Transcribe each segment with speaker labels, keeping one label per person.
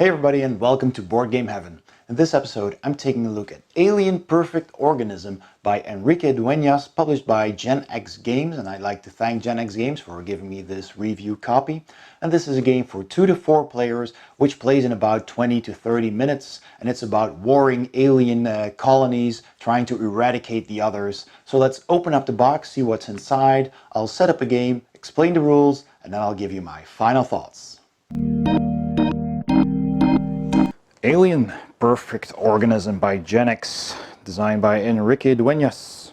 Speaker 1: Hey everybody and welcome to Board Game Heaven. In this episode I'm taking a look at Alien Perfect Organism by Enrique Dueñas, published by Gen X Games, and I'd like to thank Gen X Games for giving me this review copy. And this is a game for 2 to 4 players which plays in about 20 to 30 minutes, and it's about warring alien colonies trying to eradicate the others. So let's open up the box, see what's inside. I'll set up a game, explain the rules, and then I'll give you my final thoughts. Alien Perfect Organism by Gen X, designed by Enrique Dueñas.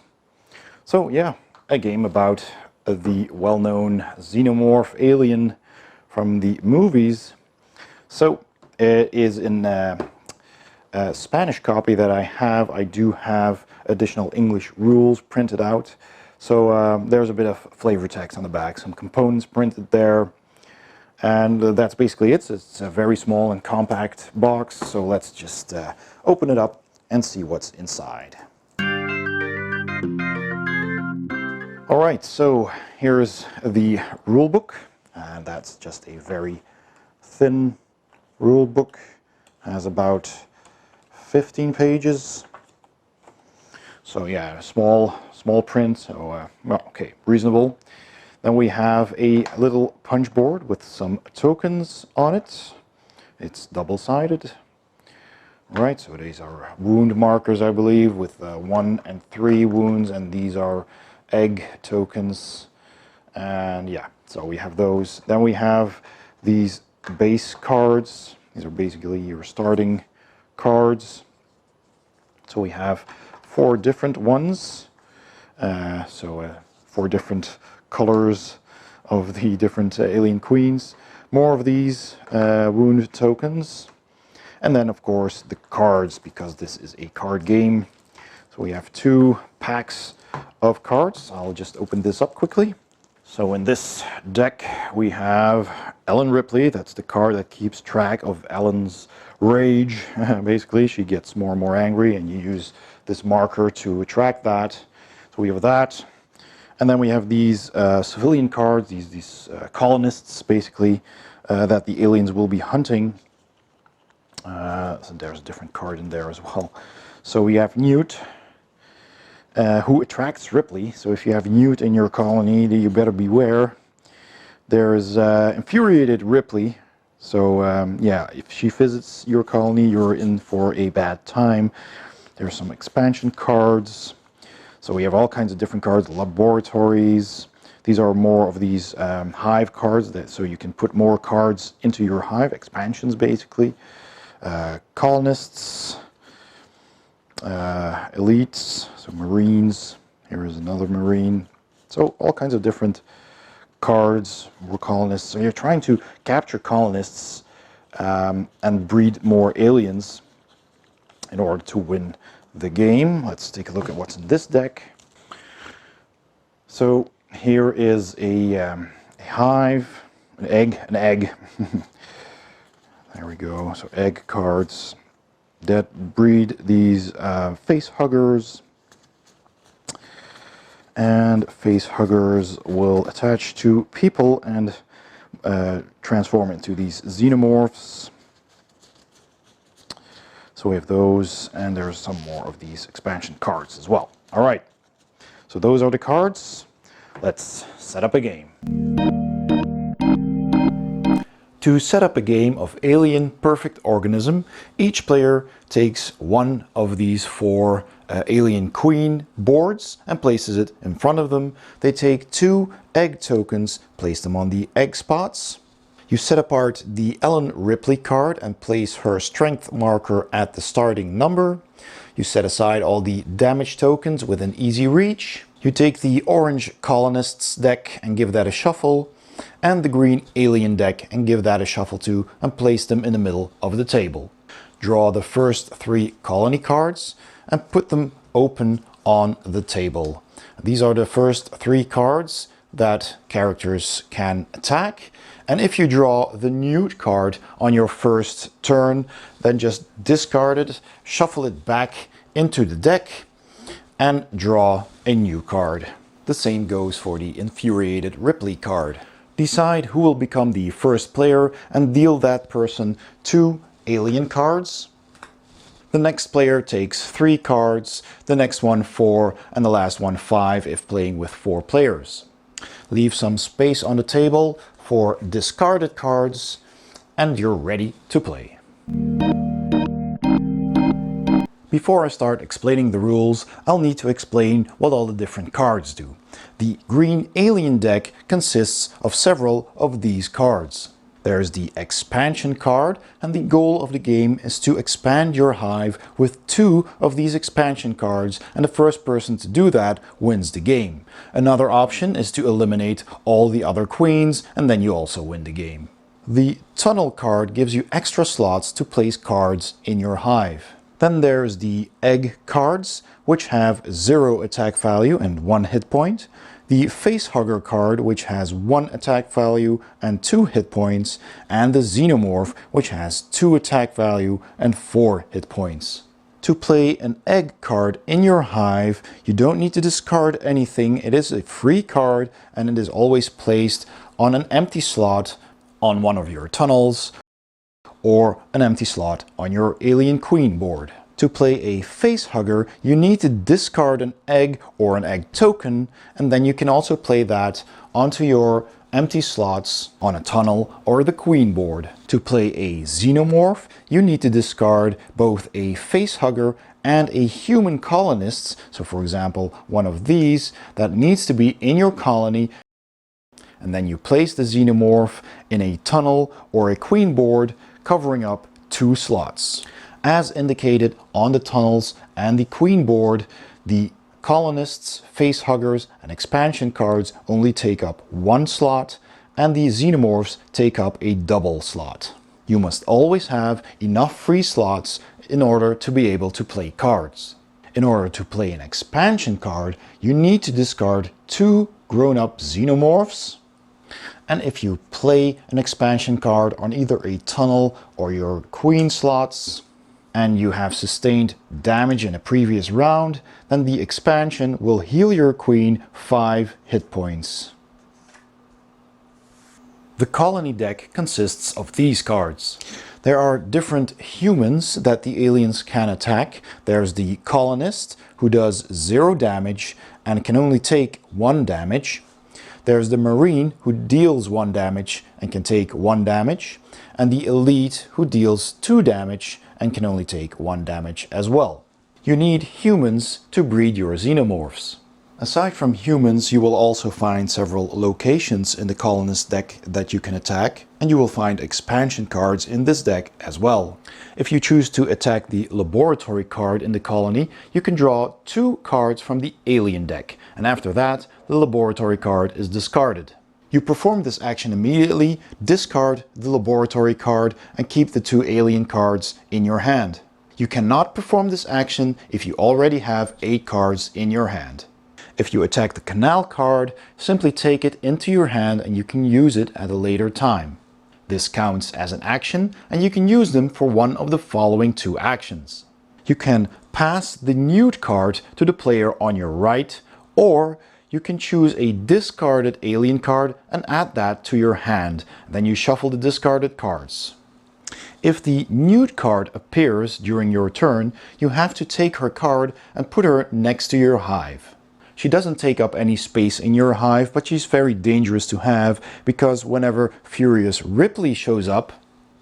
Speaker 1: So yeah, a game about the well-known xenomorph alien from the movies. So it is in a Spanish copy that I have. I do have additional English rules printed out. So there's a bit of flavor text on the back, some components printed there. And that's basically it. It's a very small and compact box, so let's just open it up and see what's inside. Alright, so here's the rule book, and that's just a very thin rule book. Has about 15 pages. So yeah, small print, so well, okay, reasonable. Then we have a little punch board with some tokens on it. It's double-sided. Right, so these are wound markers, I believe, with 1 and 3 wounds, and these are egg tokens. And yeah, so we have those. Then we have these base cards. These are basically your starting cards. So we have 4 different ones. 4 different colors of the different alien queens. More of these wound tokens. And then of course the cards, because this is a card game. So we have 2 packs of cards. I'll just open this up quickly. So in this deck we have Ellen Ripley. That's the card that keeps track of Ellen's rage. Basically, she gets more and more angry, and you use this marker to track that. So we have that. And then we have these civilian cards, these colonists, basically, that the aliens will be hunting. So there's a different card in there as well. So we have Newt, who attracts Ripley. So if you have Newt in your colony, you better beware. There's infuriated Ripley. So yeah, if she visits your colony, you're in for a bad time. There's some expansion cards. So we have all kinds of different cards, laboratories. These are more of these hive cards, so you can put more cards into your hive, expansions basically. Colonists, elites, so marines. Here is another marine. So all kinds of different cards, more colonists. So you're trying to capture colonists and breed more aliens in order to win the game. Let's take a look at what's in this deck. So here is a hive, an egg. There we go. So egg cards that breed these face huggers, and face huggers will attach to people and transform into these xenomorphs. So we have those, and there's some more of these expansion cards as well. All right, so those are the cards. Let's set up a game. To set up a game of Alien Perfect Organism, each player takes one of these 4 Alien Queen boards and places it in front of them. They take 2 egg tokens, place them on the egg spots. You set apart the Ellen Ripley card and place her strength marker at the starting number. You set aside all the damage tokens with an easy reach. You take the orange colonists deck and give that a shuffle, and the green alien deck and give that a shuffle too, and place them in the middle of the table. Draw the first 3 colony cards and put them open on the table. These are the first 3 cards that characters can attack. And if you draw the Newt card on your first turn, then just discard it, shuffle it back into the deck, and draw a new card. The same goes for the infuriated Ripley card. Decide who will become the first player and deal that person 2 alien cards. The next player takes 3 cards, the next one 4, and the last one 5 if playing with 4 players. Leave some space on the table for discarded cards, and you're ready to play. Before I start explaining the rules, I'll need to explain what all the different cards do. The green alien deck consists of several of these cards. There's the expansion card, and the goal of the game is to expand your hive with 2 of these expansion cards, and the first person to do that wins the game. Another option is to eliminate all the other queens, and then you also win the game. The tunnel card gives you extra slots to place cards in your hive. Then there's the egg cards, which have 0 attack value and 1 hit point. The facehugger card, which has 1 attack value and 2 hit points. And the xenomorph, which has 2 attack value and 4 hit points. To play an egg card in your hive, you don't need to discard anything. It is a free card and it is always placed on an empty slot on one of your tunnels, or an empty slot on your alien queen board. To play a facehugger, you need to discard an egg or an egg token, and then you can also play that onto your empty slots on a tunnel or the queen board. To play a xenomorph, you need to discard both a facehugger and a human colonist, so for example one of these that needs to be in your colony, and then you place the xenomorph in a tunnel or a queen board covering up 2 slots. As indicated on the tunnels and the queen board, the colonists, facehuggers and expansion cards only take up 1 slot, and the xenomorphs take up a double slot. You must always have enough free slots in order to be able to play cards. In order to play an expansion card, you need to discard 2 grown-up xenomorphs. And if you play an expansion card on either a tunnel or your queen slots, and you have sustained damage in a previous round, then the expansion will heal your queen 5 hit points. The colony deck consists of these cards. There are different humans that the aliens can attack. There's the colonist, who does 0 damage and can only take 1 damage. There's the marine, who deals 1 damage and can take 1 damage. And the elite, who deals 2 damage and can only take 1 damage as well. You need humans to breed your xenomorphs. Aside from humans, you will also find several locations in the colonist deck that you can attack, and you will find expansion cards in this deck as well. If you choose to attack the laboratory card in the colony, you can draw 2 cards from the alien deck, and after that, the laboratory card is discarded. You perform this action immediately, discard the laboratory card, and keep the 2 alien cards in your hand. You cannot perform this action if you already have 8 cards in your hand. If you attack the canal card, simply take it into your hand and you can use it at a later time. This counts as an action, and you can use them for one of the following 2 actions. You can pass the nude card to the player on your right, or you can choose a discarded alien card and add that to your hand. Then you shuffle the discarded cards. If the nude card appears during your turn, you have to take her card and put her next to your hive. She doesn't take up any space in your hive, but she's very dangerous to have, because whenever Furious Ripley shows up,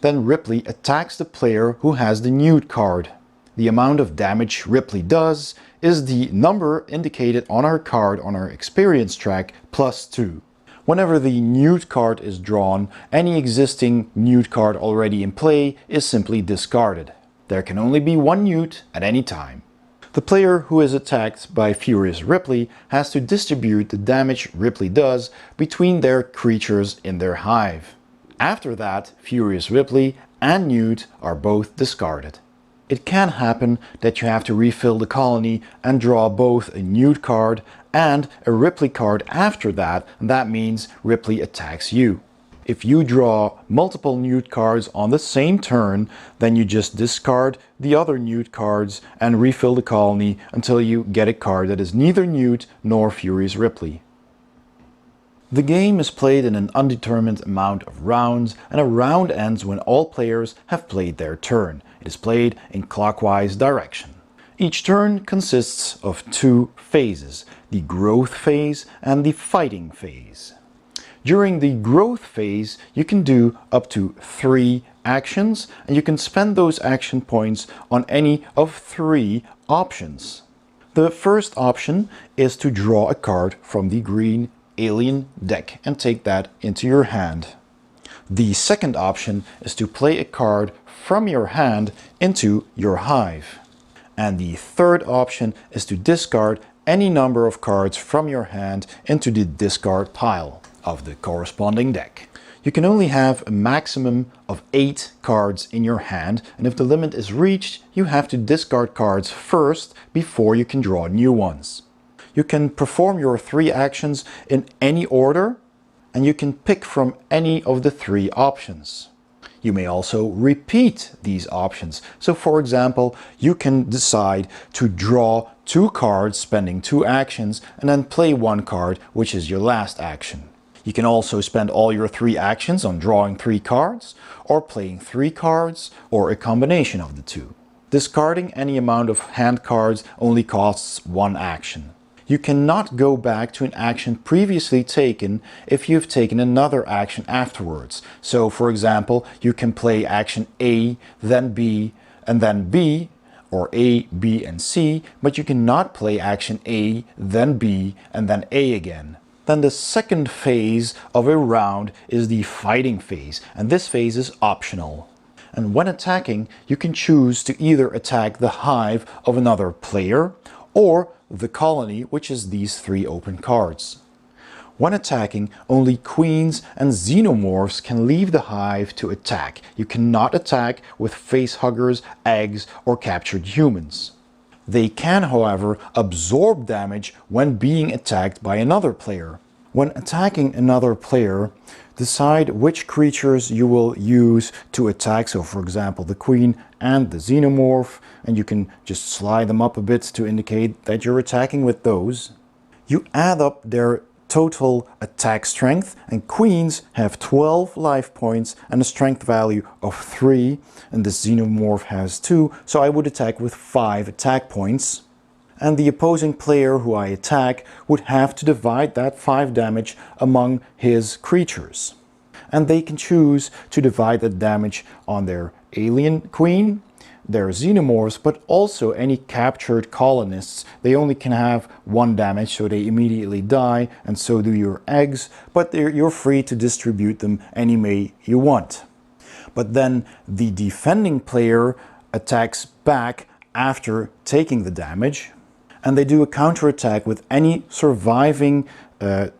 Speaker 1: then Ripley attacks the player who has the nude card. The amount of damage Ripley does is the number indicated on her card on her experience track plus 2. Whenever the nude card is drawn, any existing nude card already in play is simply discarded. There can only be 1 nude at any time. The player who is attacked by Furious Ripley has to distribute the damage Ripley does between their creatures in their hive. After that, Furious Ripley and Nude are both discarded. It can happen that you have to refill the colony and draw both a Nude card and a Ripley card after that, and that means Ripley attacks you. If you draw multiple nude cards on the same turn, then you just discard the other nude cards and refill the colony until you get a card that is neither nude nor Furious Ripley. The game is played in an undetermined amount of rounds, and a round ends when all players have played their turn. It is played in clockwise direction. Each turn consists of two phases, the growth phase and the fighting phase. During the growth phase, you can do up to 3 actions, and you can spend those action points on any of 3 options. The first option is to draw a card from the green alien deck and take that into your hand. The second option is to play a card from your hand into your hive. And the third option is to discard any number of cards from your hand into the discard pile of the corresponding deck. You can only have a maximum of 8 cards in your hand, and if the limit is reached, you have to discard cards first before you can draw new ones. You can perform your 3 actions in any order, and you can pick from any of the 3 options. You may also repeat these options. So for example, you can decide to draw 2 cards, spending 2 actions, and then play 1 card, which is your last action. You can also spend all your 3 actions on drawing 3 cards, or playing 3 cards, or a combination of the 2. Discarding any amount of hand cards only costs 1 action. You cannot go back to an action previously taken if you've taken another action afterwards. So for example, you can play action A, then B, and then B, or A, B, and C, but you cannot play action A, then B, and then A again. Then the second phase of a round is the fighting phase, and this phase is optional. And when attacking, you can choose to either attack the hive of another player, or the colony, which is these 3 open cards. When attacking, only queens and xenomorphs can leave the hive to attack. You cannot attack with facehuggers, eggs, or captured humans. They can, however, absorb damage when being attacked by another player. When attacking another player, decide which creatures you will use to attack. So for example, the queen and the xenomorph, and you can just slide them up a bit to indicate that you're attacking with those. You add up their total attack strength, and queens have 12 life points and a strength value of 3, and the xenomorph has 2, so I would attack with 5 attack points. And the opposing player who I attack would have to divide that 5 damage among his creatures. And they can choose to divide the damage on their alien queen, their xenomorphs, but also any captured colonists. They only can have 1 damage, so they immediately die, and so do your eggs, but you're free to distribute them any way you want. But then the defending player attacks back after taking the damage, and they do a counterattack with any surviving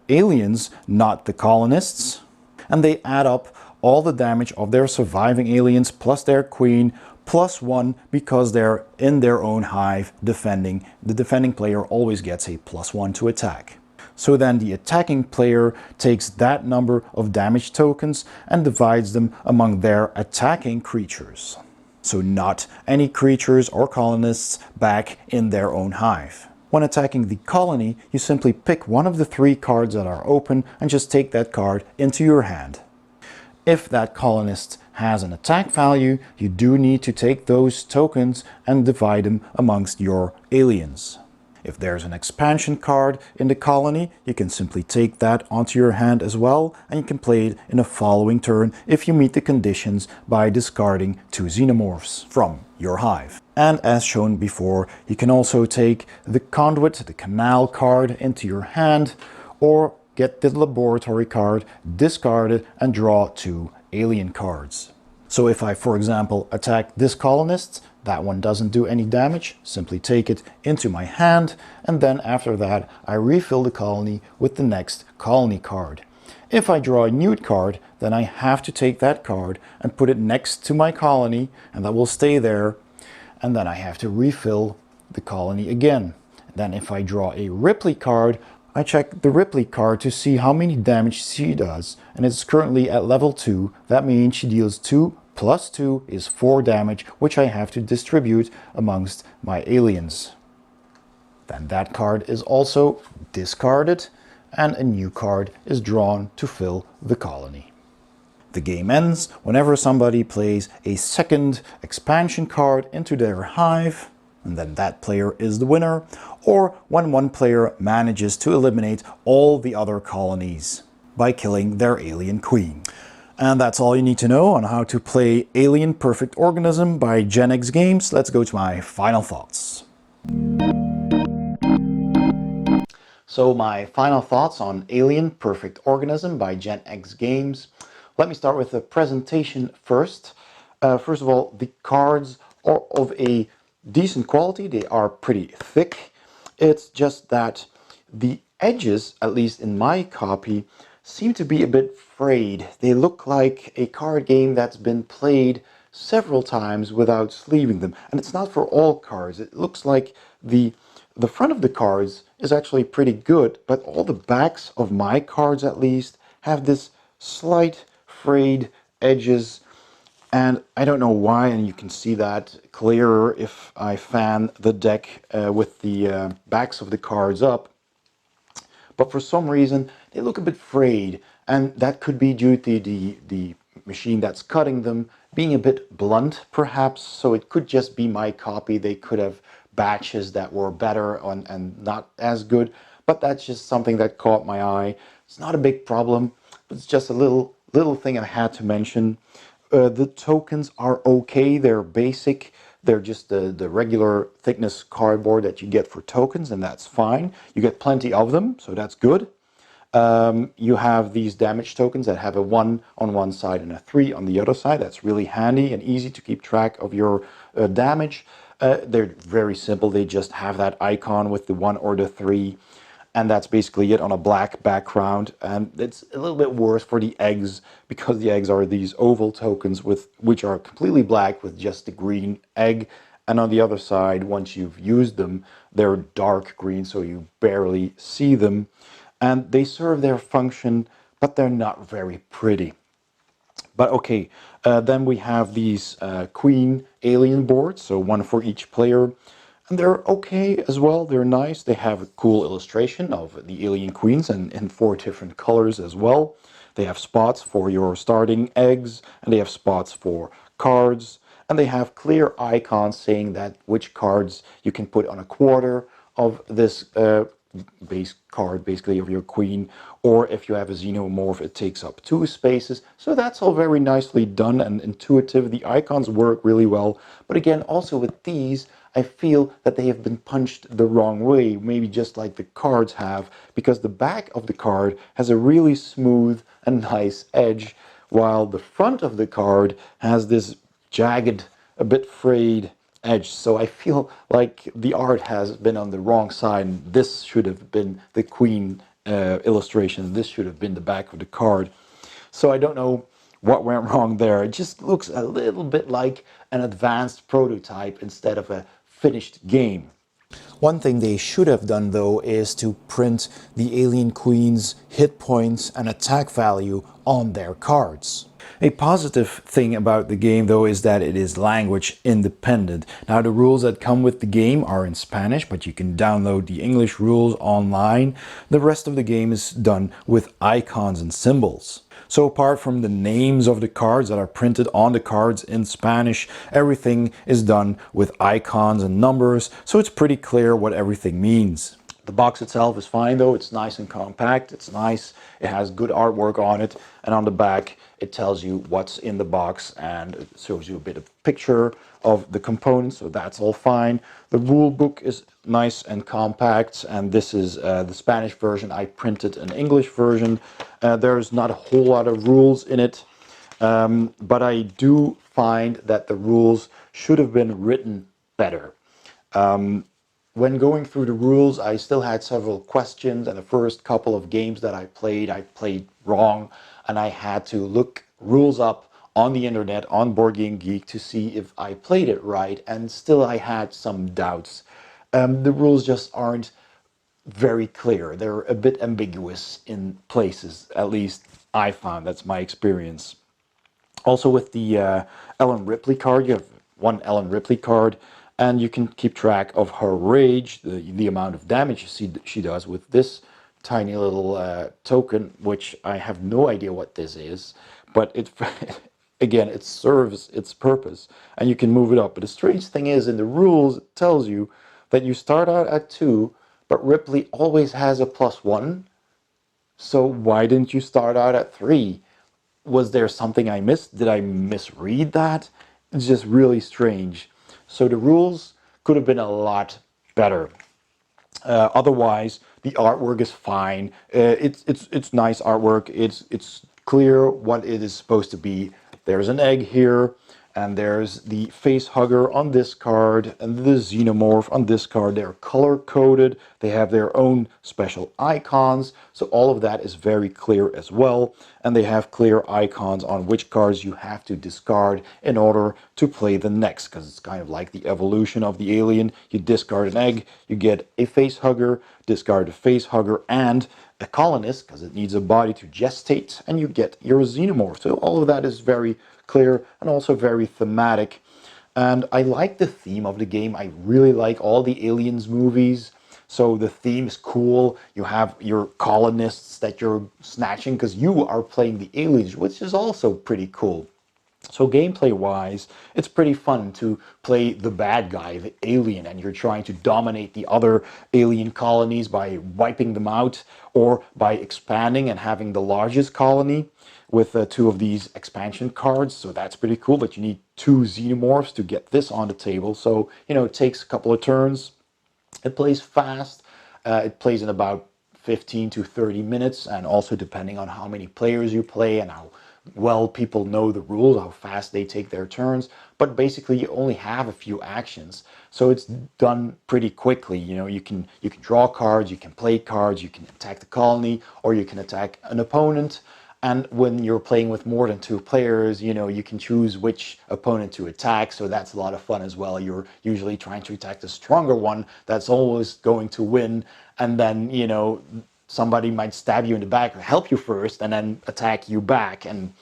Speaker 1: aliens, not the colonists, and they add up all the damage of their surviving aliens plus their queen plus 1 because they're in their own hive defending. The defending player always gets a +1 to attack. So then the attacking player takes that number of damage tokens and divides them among their attacking creatures. So not any creatures or colonists back in their own hive. When attacking the colony, you simply pick one of the 3 cards that are open and just take that card into your hand. If that colonist has an attack value, you do need to take those tokens and divide them amongst your aliens. If there's an expansion card in the colony, you can simply take that onto your hand as well, and you can play it in a following turn if you meet the conditions by discarding 2 xenomorphs from your hive. And as shown before, you can also take the conduit, the canal card into your hand, or get the laboratory card, discard it, and draw 2 alien cards. So if I, for example, attack this colonist, that one doesn't do any damage, simply take it into my hand, and then after that I refill the colony with the next colony card. If I draw a new card, then I have to take that card and put it next to my colony, and that will stay there, and then I have to refill the colony again. Then if I draw a Ripley card, I check the Ripley card to see how many damage she does, and it's currently at level 2. That means she deals 2 plus 2 is 4 damage, which I have to distribute amongst my aliens. Then that card is also discarded, and a new card is drawn to fill the colony. The game ends whenever somebody plays a second expansion card into their hive, and then that player is the winner, or when one player manages to eliminate all the other colonies by killing their alien queen. And that's all you need to know on how to play Alien Perfect Organism by Gen X Games. Let's go to my final thoughts. So my final thoughts on Alien Perfect Organism by Gen X Games. Let me start with the presentation first. First of all, the cards are of a decent quality. They are pretty thick. It's just that the edges, at least in my copy, seem to be a bit frayed. They look like a card game that's been played several times without sleeving them. And it's not for all cards. It looks like the front of the cards is actually pretty good, but all the backs of my cards at least have this slight frayed edges, and I don't know why, and you can see that clearer if I fan the deck with the backs of the cards up. But for some reason they look a bit frayed, and that could be due to the machine that's cutting them being a bit blunt perhaps. So it could just be my copy. They could have batches that were better and not as good, but that's just something that caught my eye. It's not a big problem, but it's just a little thing I had to mention. The tokens are okay. They're basic. They're just the regular thickness cardboard that you get for tokens, and that's fine. You get plenty of them, so that's good. You have these damage tokens that have a 1 on one side and a 3 on the other side. That's really handy and easy to keep track of your damage. They're very simple. They just have that icon with the 1 or the 3. And that's basically it on a black background. And it's a little bit worse for the eggs, because the eggs are these oval tokens which are completely black with just the green egg. And on the other side, once you've used them, they're dark green, so you barely see them. And they serve their function, but they're not very pretty. But okay, then we have these queen alien boards, so one for each player. And they're okay as well. They're nice. They have a cool illustration of the alien queens and in 4 different colors as well. They have spots for your starting eggs, and they have spots for cards, and they have clear icons saying that which cards you can put on a quarter of this base card, basically, of your queen, or if you have a xenomorph, it takes up 2 spaces. So that's all very nicely done and intuitive. The icons work really well. But again, also with these, I feel that they have been punched the wrong way, maybe just like the cards have, because the back of the card has a really smooth and nice edge, while the front of the card has this jagged, a bit frayed edge. So I feel like the art has been on the wrong side, and this should have been the queen illustration. This should have been the back of the card. So I don't know what went wrong there. It just looks a little bit like an advanced prototype instead of a finished game. One thing they should have done, though, is to print the alien queen's hit points and attack value on their cards. A positive thing about the game, though, is that it is language independent. Now, the rules that come with the game are in Spanish, but you can download the English rules online. The rest of the game is done with icons and symbols. So apart from the names of the cards that are printed on the cards in Spanish, everything is done with icons and numbers, so it's pretty clear what everything means. The box itself is fine though. It's nice and compact. It's nice. It has good artwork on it, and on the back it tells you what's in the box and it shows you a bit of picture of the components, so that's all fine. The rule book is nice and compact, and this is the Spanish version. I printed an English version. There's not a whole lot of rules in it, but I do find that the rules should have been written better. When going through the rules, I still had several questions, and the first couple of games that I played wrong, and I had to look rules up on the internet, on Board Game Geek, to see if I played it right, and still I had some doubts. The rules just aren't very clear. They're a bit ambiguous in places, at least I found. That's my experience. Also with the Ellen Ripley card, you have one Ellen Ripley card, and you can keep track of her rage, the amount of damage she does with this tiny little token, which I have no idea what this is, but it again, it serves its purpose, and you can move it up. But the strange thing is, in the rules, it tells you that you start out at 2, but Ripley always has a +1. So why didn't you start out at 3? Was there something I missed? Did I misread that? It's just really strange. So the rules could have been a lot better. Otherwise, the artwork is fine. It's nice artwork. It's clear what it is supposed to be. There's an egg here, and there's the face hugger on this card, and the xenomorph on this card. They're color coded. They have their own special icons. So all of that is very clear as well. And they have clear icons on which cards you have to discard in order to play the next, because it's kind of like the evolution of the alien. You discard an egg, you get a face hugger, discard a face hugger and a colonist, because it needs a body to gestate, and you get your xenomorph. So all of that is very clear and also very thematic. And I like the theme of the game. I really like all the Aliens movies. So the theme is cool. You have your colonists that you're snatching because you are playing the aliens, which is also pretty cool. So gameplay wise, it's pretty fun to play the bad guy, the alien, and you're trying to dominate the other alien colonies by wiping them out, or by expanding and having the largest colony with 2 of these expansion cards. So that's pretty cool, but you need 2 xenomorphs to get this on the table. So, you know, it takes a couple of turns. It plays fast. It plays in about 15 to 30 minutes, and also depending on how many players you play and how well people know the rules, how fast they take their turns. But basically you only have a few actions, so it's done pretty quickly. You know, you can draw cards, you can play cards, you can attack the colony, or you can attack an opponent. And when you're playing with more than 2 players, you know, you can choose which opponent to attack, so that's a lot of fun as well. You're usually trying to attack the stronger one that's always going to win, and then, you know, somebody might stab you in the back or help you first and then attack you back. And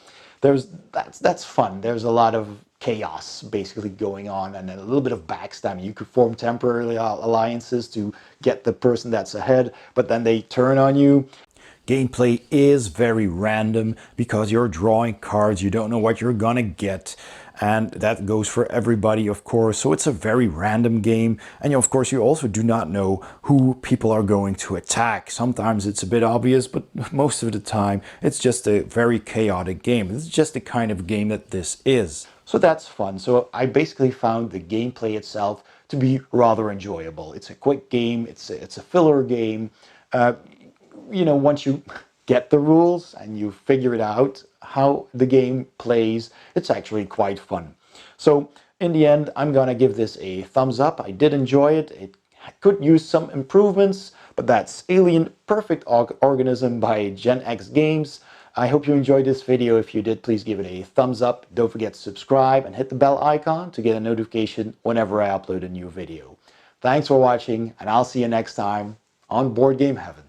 Speaker 1: that's fun. There's a lot of chaos basically going on, and then a little bit of backstabbing. You could form temporary alliances to get the person that's ahead, but then they turn on you. Gameplay is very random because you're drawing cards, you don't know what you're gonna get, and that goes for everybody, of course. So it's a very random game, and of course you also do not know who people are going to attack. Sometimes it's a bit obvious, but most of the time it's just a very chaotic game. It's just the kind of game that this is. So that's fun. So I basically found the gameplay itself to be rather enjoyable. It's a quick game, it's a filler game. You know, once you get the rules and you figure it out how the game plays, it's actually quite fun. So in the end, I'm gonna give this a thumbs up. I did enjoy it. It could use some improvements, but that's Alien Perfect Organism by Gen X Games. I hope you enjoyed this video. If you did, please give it a thumbs up. Don't forget to subscribe and hit the bell icon to get a notification whenever I upload a new video. Thanks for watching, and I'll see you next time on Board Game Heaven.